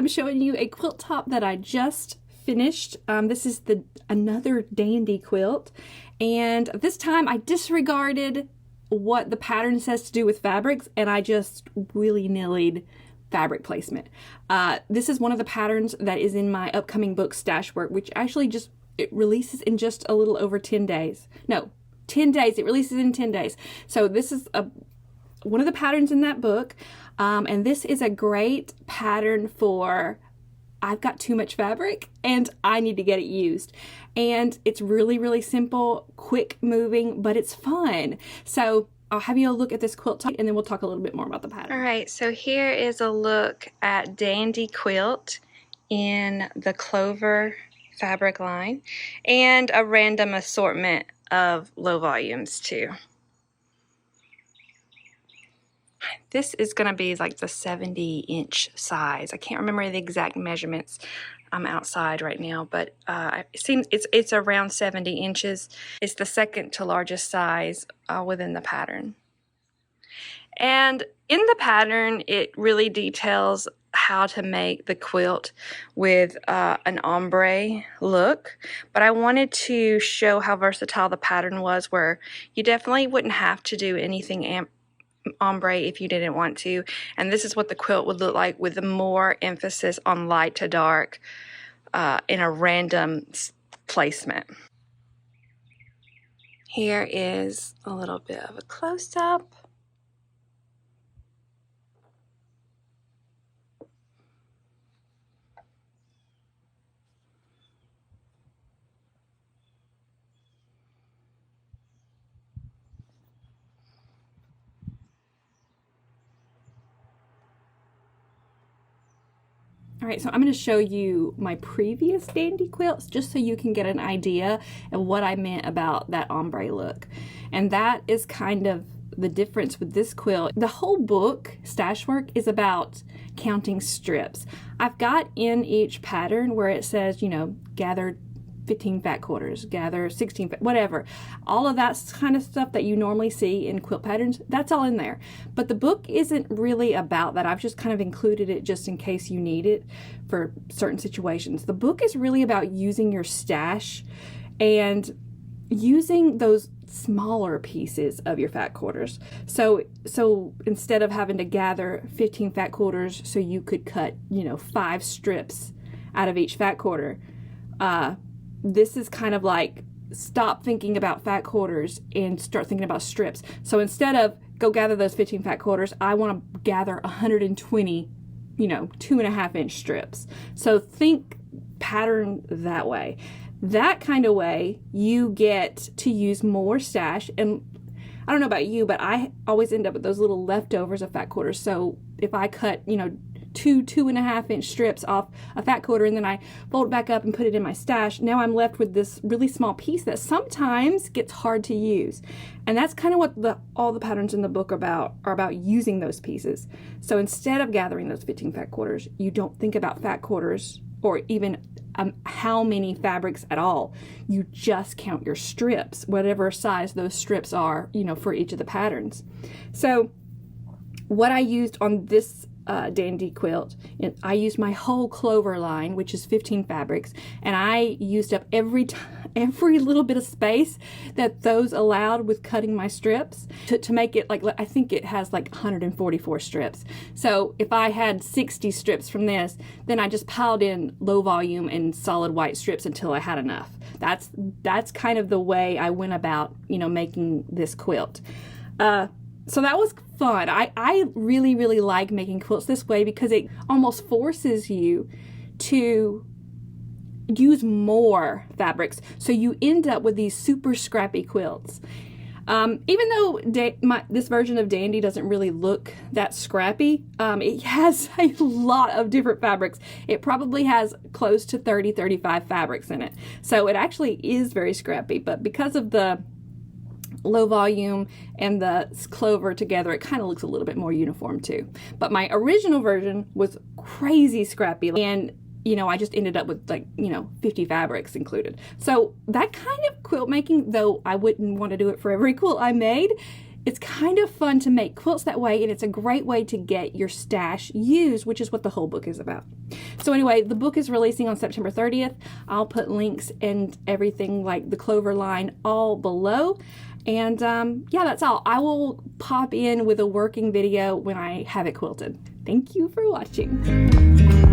I'm showing you a quilt top that I just finished. This is another dandy quilt, and this time I disregarded what the pattern says to do with fabrics, and I just willy-nillied fabric placement. This is one of the patterns that is in my upcoming book, StashWork, which actually it releases in just a little over 10 days. No, 10 days. It releases in 10 days. So this is one of the patterns in that book, and this is a great pattern for I've got too much fabric and I need to get it used. And it's really, really simple, quick moving, but it's fun. So I'll have you a look at this quilt top, and then we'll talk a little bit more about the pattern. All right, so here is a look at Dandy Quilt in the Clover fabric line, and a random assortment of low volumes too. This is going to be like the 70-inch size. I can't remember the exact measurements. I'm outside right now, but it seems it's around 70 inches. It's the second to largest size within the pattern. And in the pattern, it really details how to make the quilt with an ombre look, but I wanted to show how versatile the pattern was, where you definitely wouldn't have to do anything ombre if you didn't want to. And this is what the quilt would look like with more emphasis on light to dark in a random placement. Here is a little bit of a close-up. All right, so I'm going to show you my previous dandy quilts just so you can get an idea of what I meant about that ombre look. And that is kind of the difference with this quilt. The whole book, StashWork, is about counting strips. I've got in each pattern where it says, you know, gather 15 fat quarters, gather 16 fat, whatever. All of that kind of stuff that you normally see in quilt patterns, that's all in there. But the book isn't really about that. I've just kind of included it just in case you need it for certain situations. The book is really about using your stash and using those smaller pieces of your fat quarters. So instead of having to gather 15 fat quarters so you could cut, you know, 5 strips out of each fat quarter, this is kind of like stop thinking about fat quarters and start thinking about strips. So instead of go gather those 15 fat quarters, I want to gather 120, you know, 2.5-inch strips. So think pattern that way. That kind of way you get to use more stash. And I don't know about you, but I always end up with those little leftovers of fat quarters. So if I cut, you know, 2.5-inch strips off a fat quarter and then I fold it back up and put it in my stash, now I'm left with this really small piece that sometimes gets hard to use. And that's kind of what all the patterns in the book are about using those pieces. So instead of gathering those 15 fat quarters, you don't think about fat quarters or even how many fabrics at all. You just count your strips, whatever size those strips are, you know, for each of the patterns. So what I used on this dandy quilt, and I used my whole Clover line, which is 15 fabrics, and I used up every little bit of space that those allowed with cutting my strips to make it like, I think it has like 144 strips. So if I had 60 strips from this, then I just piled in low volume and solid white strips until I had enough. That's kind of the way I went about, you know, making this quilt. So that was fun. I really, really like making quilts this way because it almost forces you to use more fabrics. So you end up with these super scrappy quilts. Even though this version of Dandy doesn't really look that scrappy, it has a lot of different fabrics. It probably has close to 35 fabrics in it. So it actually is very scrappy, but because of the low volume and the Clover together, it kind of looks a little bit more uniform too. But my original version was crazy scrappy, and you know, I just ended up with like, you know, 50 fabrics included. So that kind of quilt making, though I wouldn't want to do it for every quilt I made, it's kind of fun to make quilts that way, and it's a great way to get your stash used, which is what the whole book is about. So anyway, the book is releasing on September 30th. I'll put links and everything like the Clover line all below. And yeah, that's all. I will pop in with a working video when I have it quilted. Thank you for watching.